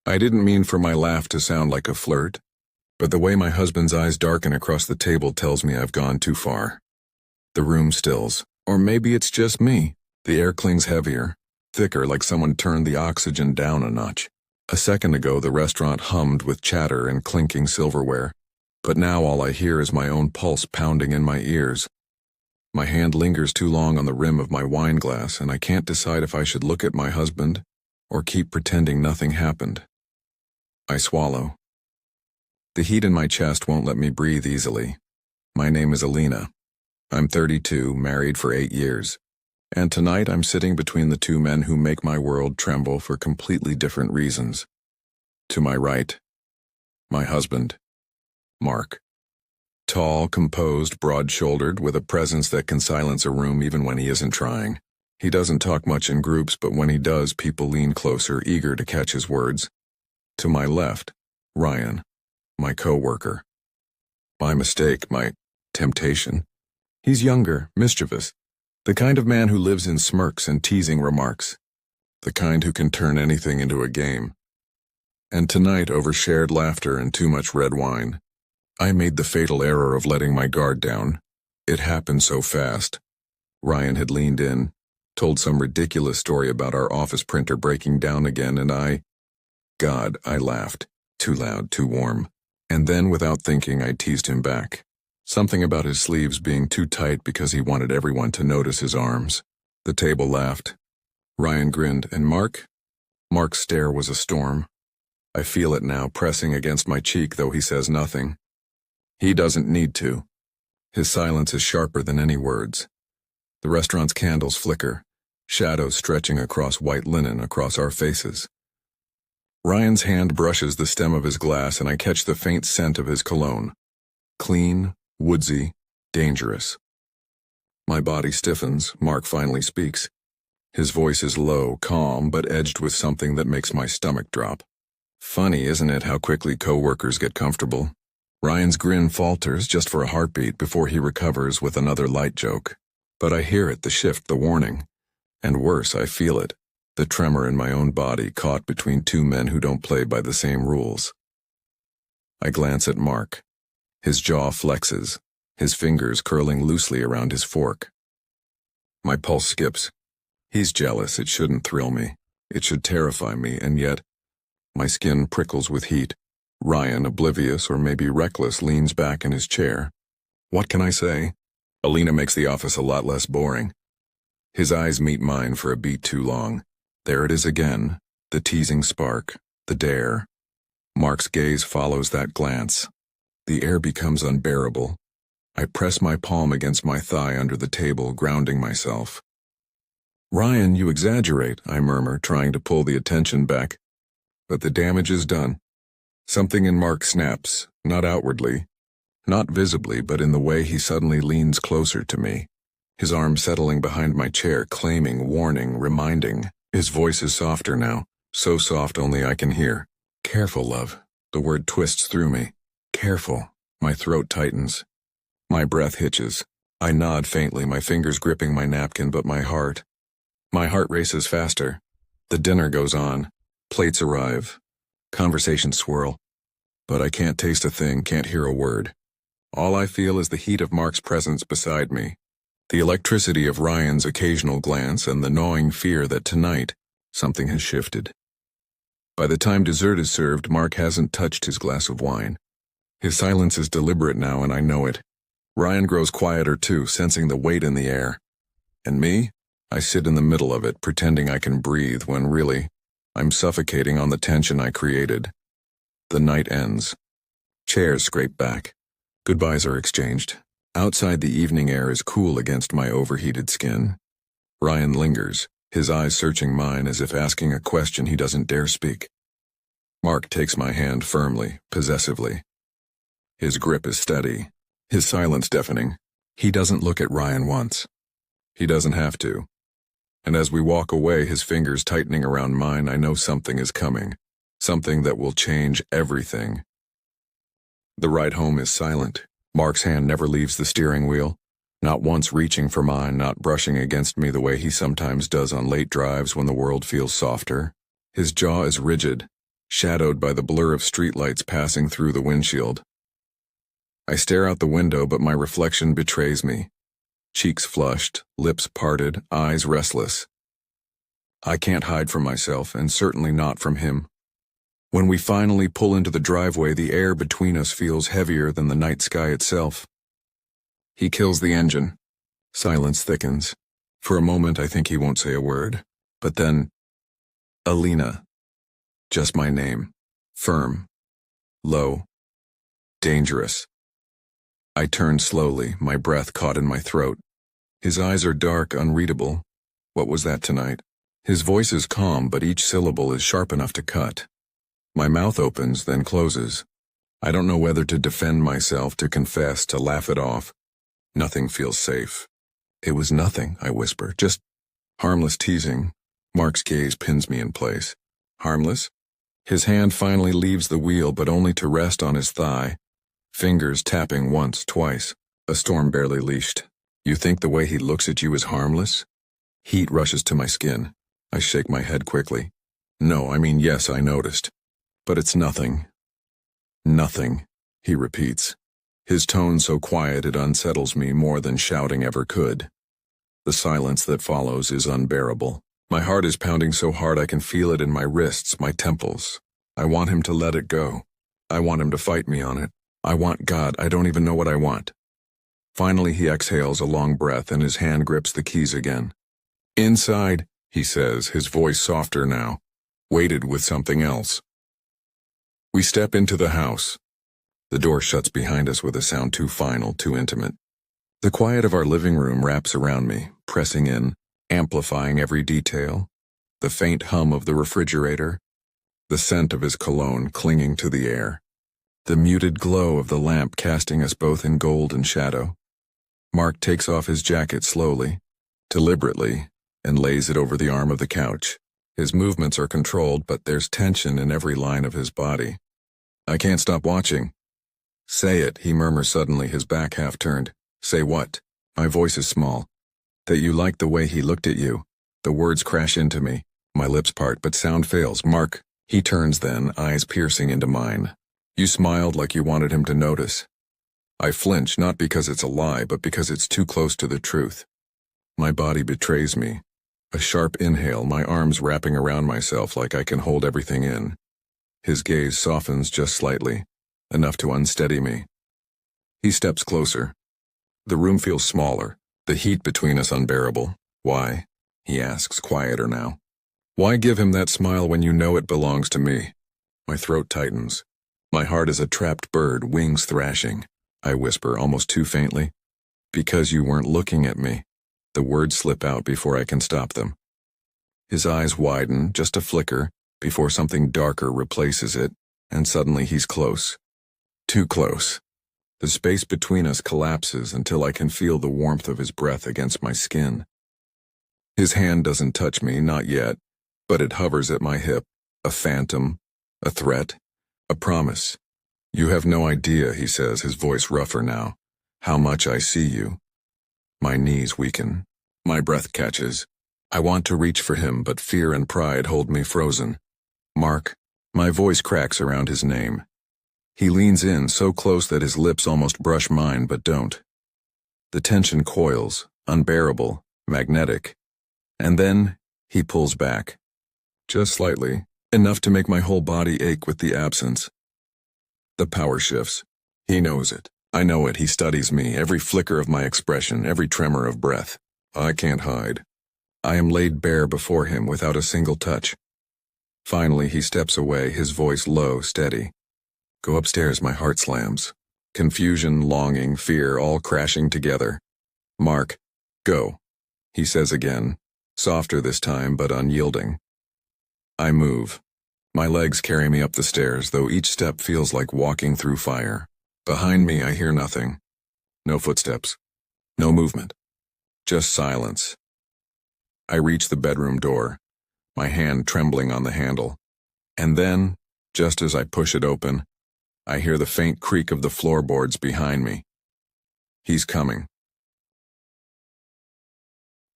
I didn't mean for my laugh to sound like a flirt, but the way my husband's eyes darken across the table tells me I've gone too far. The room stills, or maybe it's just me. The air clings heavier, thicker, like someone turned the oxygen down a notch. A second ago, the restaurant hummed with chatter and clinking silverware, but now all I hear is my own pulse pounding in my ears. My hand lingers too long on the rim of my wine glass, and I can't decide if I should look at my husband or keep pretending nothing happened. I swallow. The heat in my chest won't let me breathe easily. My name is Alina. I'm 32, married for 8 years. And tonight I'm sitting between the two men who make my world tremble for completely different reasons. To my right, my husband, Mark. Tall, composed, broad-shouldered, with a presence that can silence a room even when he isn't trying. He doesn't talk much in groups, but when he does, people lean closer, eager to catch his words. To my left, Ryan, my coworker. My mistake, my temptation. He's younger, mischievous, the kind of man who lives in smirks and teasing remarks, the kind who can turn anything into a game. And tonight, over shared laughter and too much red wine, I made the fatal error of letting my guard down. It happened so fast. Ryan had leaned in, told some ridiculous story about our office printer breaking down again, and I laughed. Too loud, too warm. And then, without thinking, I teased him back. Something about his sleeves being too tight because he wanted everyone to notice his arms. The table laughed. Ryan grinned, and Mark's stare was a storm. I feel it now, pressing against my cheek, though he says nothing. He doesn't need to. His silence is sharper than any words. The restaurant's candles flicker, shadows stretching across white linen across our faces. Ryan's hand brushes the stem of his glass, and I catch the faint scent of his cologne. Clean, woodsy, dangerous. My body stiffens. Mark finally speaks. His voice is low, calm, but edged with something that makes my stomach drop. Funny, isn't it, how quickly coworkers get comfortable? Ryan's grin falters just for a heartbeat before he recovers with another light joke. But I hear it, the shift, the warning. And worse, I feel it. The tremor in my own body caught between two men who don't play by the same rules. I glance at Mark. His jaw flexes, his fingers curling loosely around his fork. My pulse skips. He's jealous. It shouldn't thrill me. It should terrify me, and yet my skin prickles with heat. Ryan, oblivious or maybe reckless, leans back in his chair. What can I say? Alina makes the office a lot less boring. His eyes meet mine for a beat too long. There it is again, the teasing spark, the dare. Mark's gaze follows that glance. The air becomes unbearable. I press my palm against my thigh under the table, grounding myself. Ryan, you exaggerate, I murmur, trying to pull the attention back. But the damage is done. Something in Mark snaps, not outwardly, not visibly, but in the way he suddenly leans closer to me. His arm settling behind my chair, claiming, warning, reminding. His voice is softer now, so soft only I can hear. Careful, love. The word twists through me. Careful. My throat tightens. My breath hitches. I nod faintly, my fingers gripping my napkin, but my heart races faster. The dinner goes on. Plates arrive. Conversations swirl. But I can't taste a thing, can't hear a word. All I feel is the heat of Mark's presence beside me, the electricity of Ryan's occasional glance, and the gnawing fear that tonight something has shifted. By the time dessert is served, Mark hasn't touched his glass of wine. His silence is deliberate now, and I know it. Ryan grows quieter too, sensing the weight in the air. And me? I sit in the middle of it, pretending I can breathe, when really, I'm suffocating on the tension I created. The night ends. Chairs scrape back. Goodbyes are exchanged. Outside, the evening air is cool against my overheated skin. Ryan lingers, his eyes searching mine as if asking a question he doesn't dare speak. Mark takes my hand firmly, possessively. His grip is steady, his silence deafening. He doesn't look at Ryan once. He doesn't have to. And as we walk away, his fingers tightening around mine, I know something is coming. Something that will change everything. The ride home is silent. Mark's hand never leaves the steering wheel, not once reaching for mine, not brushing against me the way he sometimes does on late drives when the world feels softer. His jaw is rigid, shadowed by the blur of streetlights passing through the windshield. I stare out the window, but my reflection betrays me. Cheeks flushed, lips parted, eyes restless. I can't hide from myself, and certainly not from him. When we finally pull into the driveway, the air between us feels heavier than the night sky itself. He kills the engine. Silence thickens. For a moment, I think he won't say a word. But then, Alina. Just my name. Firm. Low. Dangerous. I turn slowly, my breath caught in my throat. His eyes are dark, unreadable. What was that tonight? His voice is calm, but each syllable is sharp enough to cut. My mouth opens, then closes. I don't know whether to defend myself, to confess, to laugh it off. Nothing feels safe. It was nothing, I whisper, just harmless teasing. Mark's gaze pins me in place. Harmless? His hand finally leaves the wheel, but only to rest on his thigh. Fingers tapping once, twice. A storm barely leashed. You think the way he looks at you is harmless? Heat rushes to my skin. I shake my head quickly. No, I mean yes, I noticed. But it's nothing. Nothing, he repeats. His tone so quiet it unsettles me more than shouting ever could. The silence that follows is unbearable. My heart is pounding so hard I can feel it in my wrists, my temples. I want him to let it go. I want him to fight me on it. I want God, I don't even know what I want. Finally he exhales a long breath and his hand grips the keys again. Inside, he says, his voice softer now, weighted with something else. We step into the house. The door shuts behind us with a sound too final, too intimate. The quiet of our living room wraps around me, pressing in, amplifying every detail. The faint hum of the refrigerator, the scent of his cologne clinging to the air. The muted glow of the lamp casting us both in gold and shadow. Mark takes off his jacket slowly, deliberately, and lays it over the arm of the couch. His movements are controlled, but there's tension in every line of his body. I can't stop watching. Say it, he murmurs suddenly, his back half turned. Say what? My voice is small. That you liked the way he looked at you. The words crash into me. My lips part, but sound fails. Mark. He turns then, eyes piercing into mine. You smiled like you wanted him to notice. I flinch, not because it's a lie, but because it's too close to the truth. My body betrays me. A sharp inhale, my arms wrapping around myself like I can hold everything in. His gaze softens just slightly, enough to unsteady me. He steps closer. The room feels smaller, the heat between us unbearable. Why? He asks, quieter now. Why give him that smile when you know it belongs to me? My throat tightens. My heart is a trapped bird, wings thrashing. I whisper, almost too faintly. Because you weren't looking at me. The words slip out before I can stop them. His eyes widen, just a flicker, before something darker replaces it, and suddenly he's close. Too close. The space between us collapses until I can feel the warmth of his breath against my skin. His hand doesn't touch me, not yet, but it hovers at my hip, a phantom, a threat. A promise. You have no idea, he says, his voice rougher now, how much I see you. My knees weaken. My breath catches. I want to reach for him, but fear and pride hold me frozen. Mark. My voice cracks around his name. He leans in so close that his lips almost brush mine, but don't. The tension coils, unbearable, magnetic. And then, he pulls back. Just slightly. Enough to make my whole body ache with the absence. The power shifts. He knows it. I know it. He studies me, every flicker of my expression, every tremor of breath. I can't hide. I am laid bare before him without a single touch. Finally, he steps away, his voice low, steady. Go upstairs, my heart slams. Confusion, longing, fear, all crashing together. Mark, go, he says again, softer this time, but unyielding. I move. My legs carry me up the stairs, though each step feels like walking through fire. Behind me, I hear nothing. No footsteps. No movement. Just silence. I reach the bedroom door, my hand trembling on the handle. And then, just as I push it open, I hear the faint creak of the floorboards behind me. He's coming.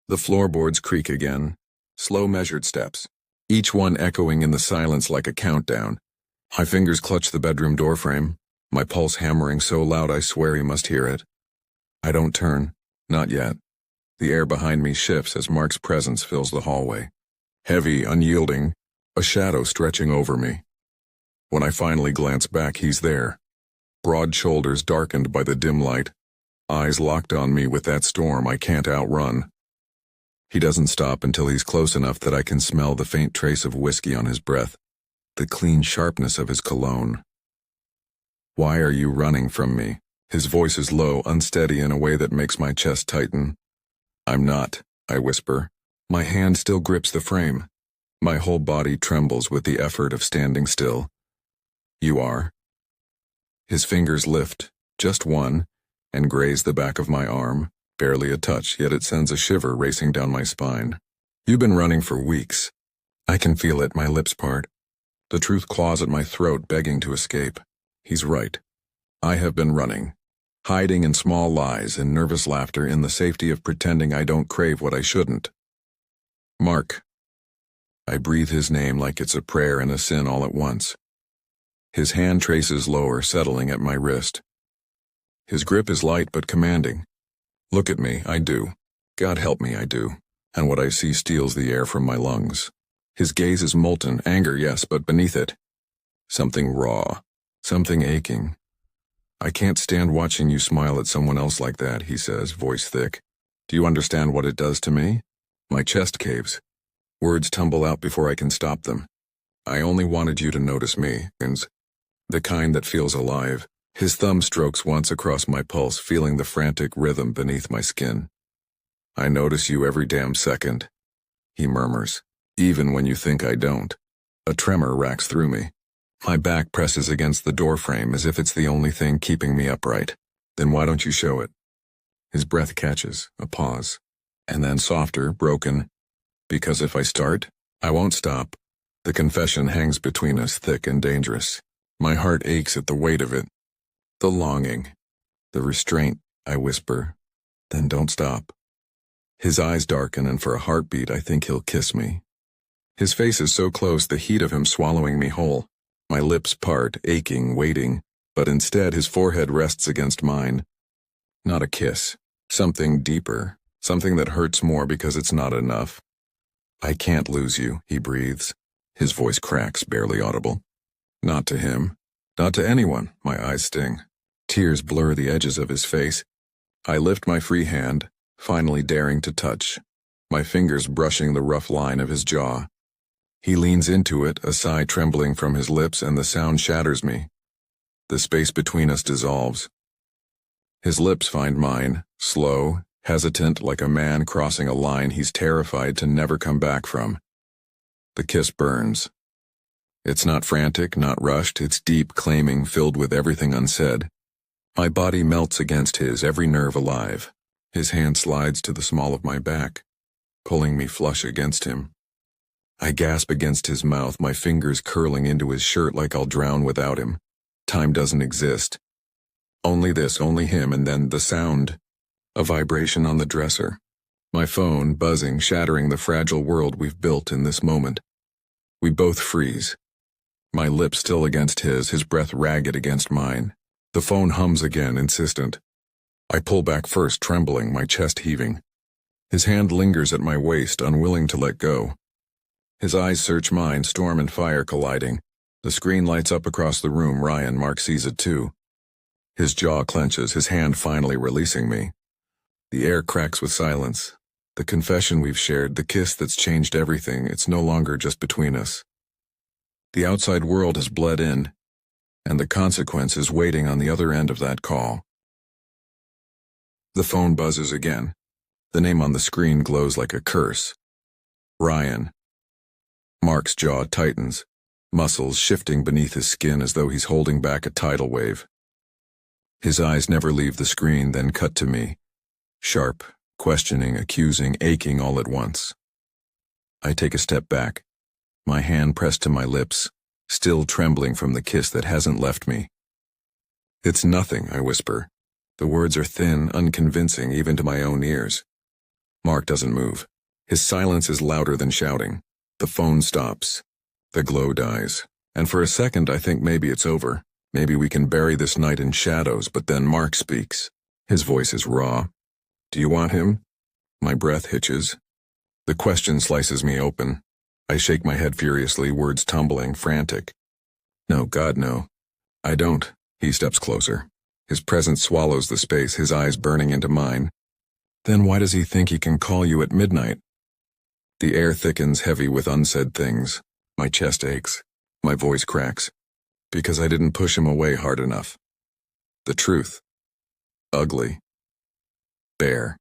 The floorboards creak again, slow measured steps. Each one echoing in the silence like a countdown. My fingers clutch the bedroom doorframe, my pulse hammering so loud I swear he must hear it. I don't turn, not yet. The air behind me shifts as Mark's presence fills the hallway. Heavy, unyielding, a shadow stretching over me. When I finally glance back, he's there. Broad shoulders darkened by the dim light, eyes locked on me with that storm I can't outrun. He doesn't stop until he's close enough that I can smell the faint trace of whiskey on his breath, the clean sharpness of his cologne. "Why are you running from me?" His voice is low, unsteady in a way that makes my chest tighten. "I'm not," I whisper. My hand still grips the frame. My whole body trembles with the effort of standing still. "You are." His fingers lift, just one, and graze the back of my arm, barely a touch, yet it sends a shiver racing down my spine. "You've been running for weeks." I can feel it, my lips part. The truth claws at my throat, begging to escape. He's right. I have been running, hiding in small lies and nervous laughter in the safety of pretending I don't crave what I shouldn't. "Mark." I breathe his name like it's a prayer and a sin all at once. His hand traces lower, settling at my wrist. His grip is light but commanding. Look at me, I do. God help me, I do. And what I see steals the air from my lungs. His gaze is molten, anger, yes, but beneath it, something raw, something aching. "I can't stand watching you smile at someone else like that," he says, voice thick. "Do you understand what it does to me?" My chest caves. Words tumble out before I can stop them. "I only wanted you to notice me, and the kind that feels alive." His thumb strokes once across my pulse, feeling the frantic rhythm beneath my skin. "I notice you every damn second," he murmurs, "even when you think I don't." A tremor racks through me. My back presses against the doorframe as if it's the only thing keeping me upright. "Then why don't you show it?" His breath catches, a pause, and then softer, broken. "Because if I start, I won't stop." The confession hangs between us, thick and dangerous. My heart aches at the weight of it. The longing, the restraint, I whisper. "Then don't stop." His eyes darken, and for a heartbeat I think he'll kiss me. His face is so close, the heat of him swallowing me whole. My lips part, aching, waiting, but instead his forehead rests against mine. Not a kiss. Something deeper, something that hurts more because it's not enough. "I can't lose you," he breathes. His voice cracks, barely audible. Not to him. Not to anyone. My eyes sting. Tears blur the edges of his face. I lift my free hand, finally daring to touch, my fingers brushing the rough line of his jaw. He leans into it, a sigh trembling from his lips, and the sound shatters me. The space between us dissolves. His lips find mine, slow, hesitant, like a man crossing a line he's terrified to never come back from. The kiss burns. It's not frantic, not rushed, it's deep, claiming, filled with everything unsaid. My body melts against his, every nerve alive. His hand slides to the small of my back, pulling me flush against him. I gasp against his mouth, my fingers curling into his shirt like I'll drown without him. Time doesn't exist. Only this, only him, and then the sound. A vibration on the dresser. My phone, buzzing, shattering the fragile world we've built in this moment. We both freeze. My lips still against his breath ragged against mine. The phone hums again, insistent. I pull back first, trembling, my chest heaving. His hand lingers at my waist, unwilling to let go. His eyes search mine, storm and fire colliding. The screen lights up across the room. Mark sees it too. His jaw clenches, his hand finally releasing me. The air cracks with silence. The confession we've shared, the kiss that's changed everything, it's no longer just between us. The outside world has bled in, and the consequence is waiting on the other end of that call. The phone buzzes again. The name on the screen glows like a curse. Ryan. Mark's jaw tightens, muscles shifting beneath his skin as though he's holding back a tidal wave. His eyes never leave the screen, then cut to me. Sharp, questioning, accusing, aching all at once. I take a step back, my hand pressed to my lips, still trembling from the kiss that hasn't left me. "It's nothing," I whisper. The words are thin, unconvincing, even to my own ears. Mark doesn't move. His silence is louder than shouting. The phone stops. The glow dies, And for a second I think maybe it's over. Maybe we can bury this night in shadows, but then Mark speaks. His voice is raw. Do you want him? My breath hitches. The question slices me open. I shake my head furiously, words tumbling, frantic. No, God, no. I don't. He steps closer. His presence swallows the space, his eyes burning into mine. Then why does he think he can call you at midnight? The air thickens, heavy with unsaid things. My chest aches. My voice cracks. Because I didn't push him away hard enough. The truth. Ugly. Bare.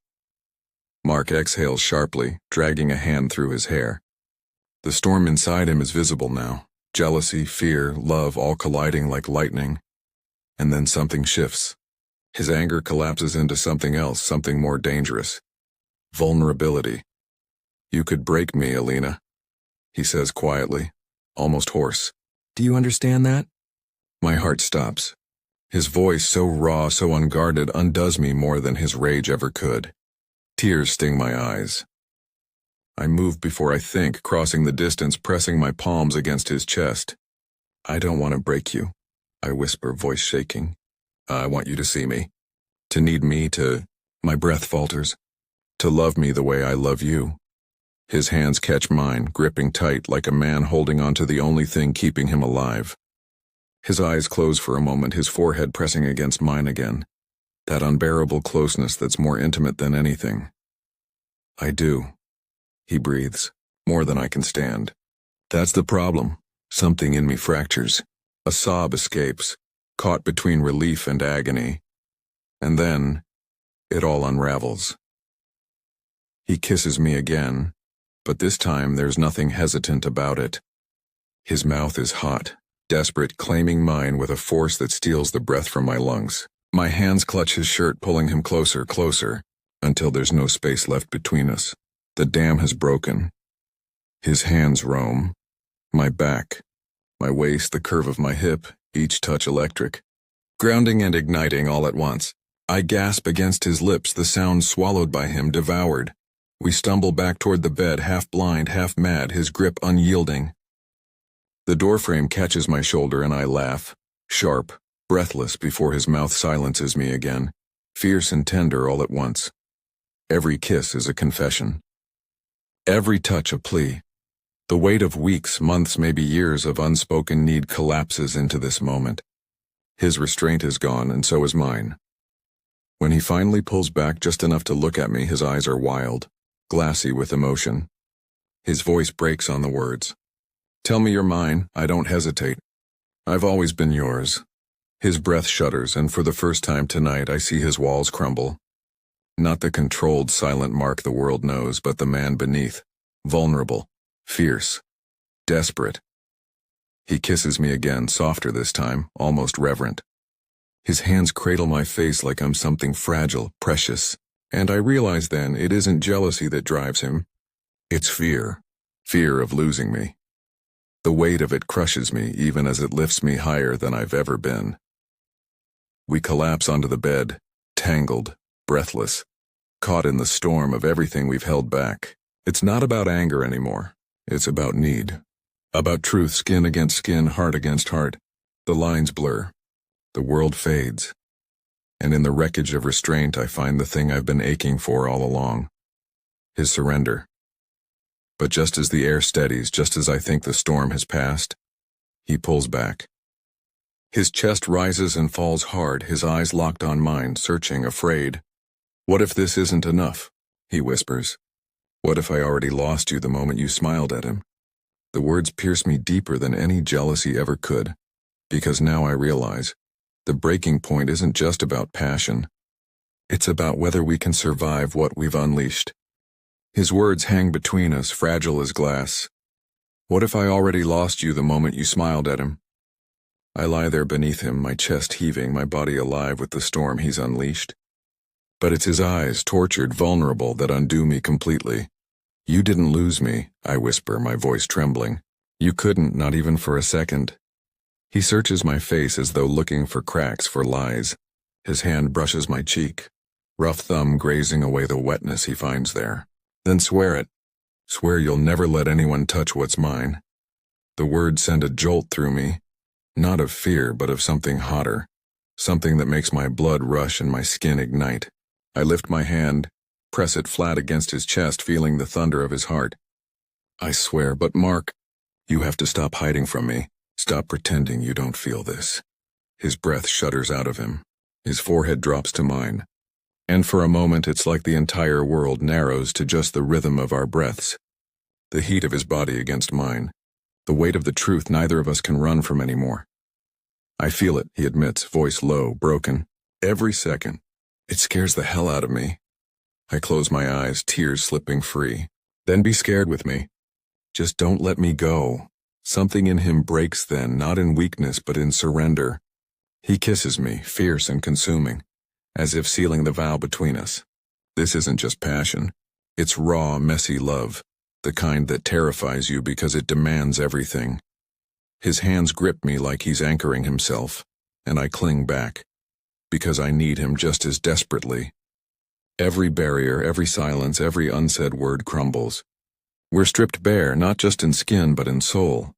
Mark exhales sharply, dragging a hand through his hair. The storm inside him is visible now. Jealousy, fear, love all colliding like lightning. And then something shifts. His anger collapses into something else, something more dangerous. Vulnerability. You could break me, Alina, he says quietly, almost hoarse. Do you understand that? My heart stops. His voice, so raw, so unguarded, undoes me more than his rage ever could. Tears sting my eyes. I move before I think, crossing the distance, pressing my palms against his chest. I don't want to break you, I whisper, voice shaking. I want you to see me. To need me to... My breath falters. To love me the way I love you. His hands catch mine, gripping tight like a man holding on to the only thing keeping him alive. His eyes close for a moment, his forehead pressing against mine again. That unbearable closeness that's more intimate than anything. I do. He breathes, more than I can stand. That's the problem. Something in me fractures. A sob escapes, caught between relief and agony. And then, it all unravels. He kisses me again, but this time there's nothing hesitant about it. His mouth is hot, desperate, claiming mine with a force that steals the breath from my lungs. My hands clutch his shirt, pulling him closer, closer, until there's no space left between us. The dam has broken. His hands roam. My back, my waist, the curve of my hip, each touch electric. Grounding and igniting all at once. I gasp against his lips, the sound swallowed by him, devoured. We stumble back toward the bed, half blind, half mad, his grip unyielding. The doorframe catches my shoulder and I laugh, sharp, breathless, before his mouth silences me again, fierce and tender all at once. Every kiss is a confession. Every touch a plea. The weight of weeks, months, maybe years of unspoken need collapses into this moment. His restraint is gone, and so is mine. When he finally pulls back just enough to look at me, his eyes are wild, glassy with emotion. His voice breaks on the words. Tell me you're mine, I don't hesitate. I've always been yours. His breath shudders, and for the first time tonight I see his walls crumble. Not the controlled, silent Mark the world knows, but the man beneath, vulnerable, fierce, desperate. He kisses me again, softer this time, almost reverent. His hands cradle my face like I'm something fragile, precious, and I realize then it isn't jealousy that drives him. It's fear, fear of losing me. The weight of it crushes me even as it lifts me higher than I've ever been. We collapse onto the bed, tangled, breathless, caught in the storm of everything we've held back. It's not about anger anymore. It's about need. About truth, skin against skin, heart against heart. The lines blur. The world fades. And in the wreckage of restraint, I find the thing I've been aching for all along. His surrender. But just as the air steadies, just as I think the storm has passed, he pulls back. His chest rises and falls hard, his eyes locked on mine, searching, afraid. What if this isn't enough? He whispers. What if I already lost you the moment you smiled at him? The words pierce me deeper than any jealousy ever could, because now I realize the breaking point isn't just about passion. It's about whether we can survive what we've unleashed. His words hang between us, fragile as glass. What if I already lost you the moment you smiled at him? I lie there beneath him, my chest heaving, my body alive with the storm he's unleashed. But it's his eyes, tortured, vulnerable, that undo me completely. You didn't lose me, I whisper, my voice trembling. You couldn't, not even for a second. He searches my face as though looking for cracks, for lies. His hand brushes my cheek, rough thumb grazing away the wetness he finds there. Then swear it. Swear you'll never let anyone touch what's mine. The words send a jolt through me, not of fear but of something hotter, something that makes my blood rush and my skin ignite. I lift my hand, press it flat against his chest, feeling the thunder of his heart. I swear, but Mark, you have to stop hiding from me. Stop pretending you don't feel this. His breath shudders out of him. His forehead drops to mine. And for a moment it's like the entire world narrows to just the rhythm of our breaths. The heat of his body against mine. The weight of the truth neither of us can run from anymore. I feel it, he admits, voice low, broken. Every second. It scares the hell out of me. I close my eyes, tears slipping free. Then be scared with me. Just don't let me go. Something in him breaks then, not in weakness but in surrender. He kisses me, fierce and consuming, as if sealing the vow between us. This isn't just passion. It's raw, messy love, the kind that terrifies you because it demands everything. His hands grip me like he's anchoring himself, and I cling back, because I need him just as desperately. Every barrier, every silence, every unsaid word crumbles. We're stripped bare, not just in skin but in soul.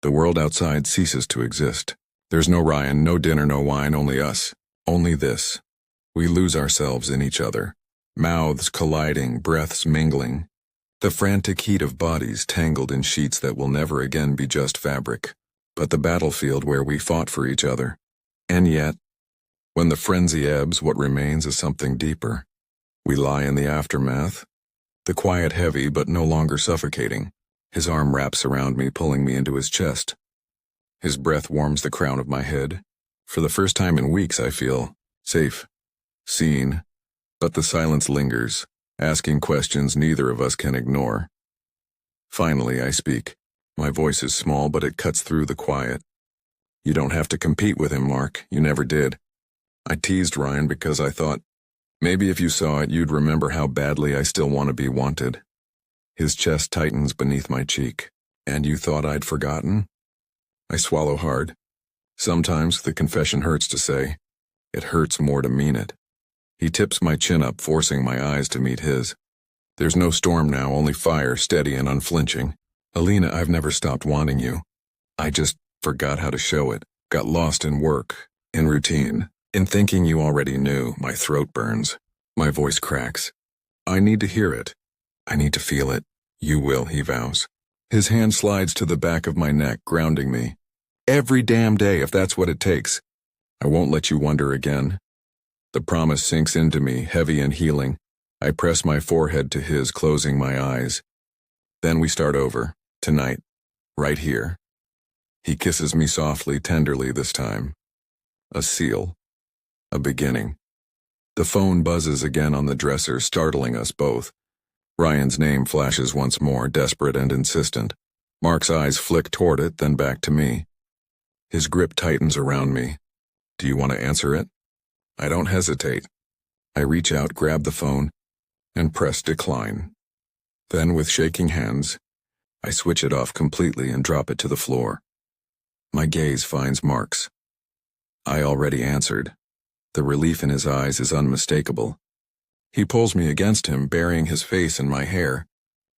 The world outside ceases to exist. There's no Ryan, no dinner, no wine, only us. Only this. We lose ourselves in each other. Mouths colliding, breaths mingling. The frantic heat of bodies tangled in sheets that will never again be just fabric, but the battlefield where we fought for each other. And yet, when the frenzy ebbs, what remains is something deeper. We lie in the aftermath, the quiet heavy but no longer suffocating. His arm wraps around me, pulling me into his chest. His breath warms the crown of my head. For the first time in weeks I feel safe, seen, but the silence lingers, asking questions neither of us can ignore. Finally I speak. My voice is small but it cuts through the quiet. You don't have to compete with him, Mark. You never did. I teased Ryan because I thought, maybe if you saw it you'd remember how badly I still want to be wanted. His chest tightens beneath my cheek. And you thought I'd forgotten? I swallow hard. Sometimes the confession hurts to say. It hurts more to mean it. He tips my chin up, forcing my eyes to meet his. There's no storm now, only fire, steady and unflinching. Alina, I've never stopped wanting you. I just forgot how to show it. Got lost in work, in routine, in thinking you already knew. My throat burns. My voice cracks. I need to hear it. I need to feel it. You will, he vows. His hand slides to the back of my neck, grounding me. Every damn day, if that's what it takes. I won't let you wonder again. The promise sinks into me, heavy and healing. I press my forehead to his, closing my eyes. Then we start over, tonight, right here. He kisses me softly, tenderly this time. A seal. A beginning. The phone buzzes again on the dresser, startling us both. Ryan's name flashes once more, desperate and insistent. Mark's eyes flick toward it, then back to me. His grip tightens around me. Do you want to answer it? I don't hesitate. I reach out, grab the phone, and press decline. Then, with shaking hands, I switch it off completely and drop it to the floor. My gaze finds Mark's. I already answered. The relief in his eyes is unmistakable. He pulls me against him, burying his face in my hair.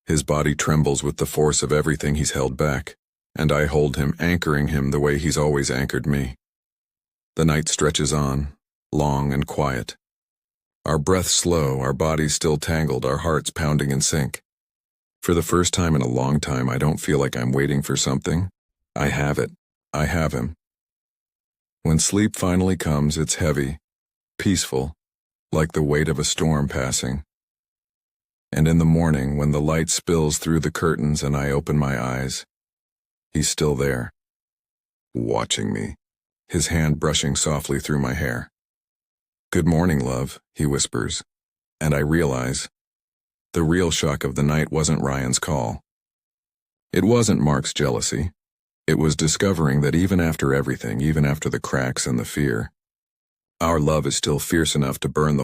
His body trembles with the force of everything he's held back, and I hold him, anchoring him the way he's always anchored me. The night stretches on, long and quiet. Our breaths slow, our bodies still tangled, our hearts pounding in sync. For the first time in a long time, I don't feel like I'm waiting for something. I have it. I have him. When sleep finally comes, it's heavy, peaceful, like the weight of a storm passing. And in the morning, when the light spills through the curtains and I open my eyes, he's still there, watching me, his hand brushing softly through my hair. Good morning, love, he whispers, and I realize the real shock of the night wasn't Ryan's call. It wasn't Mark's jealousy. It was discovering that even after everything, even after the cracks and the fear, our love is still fierce enough to burn the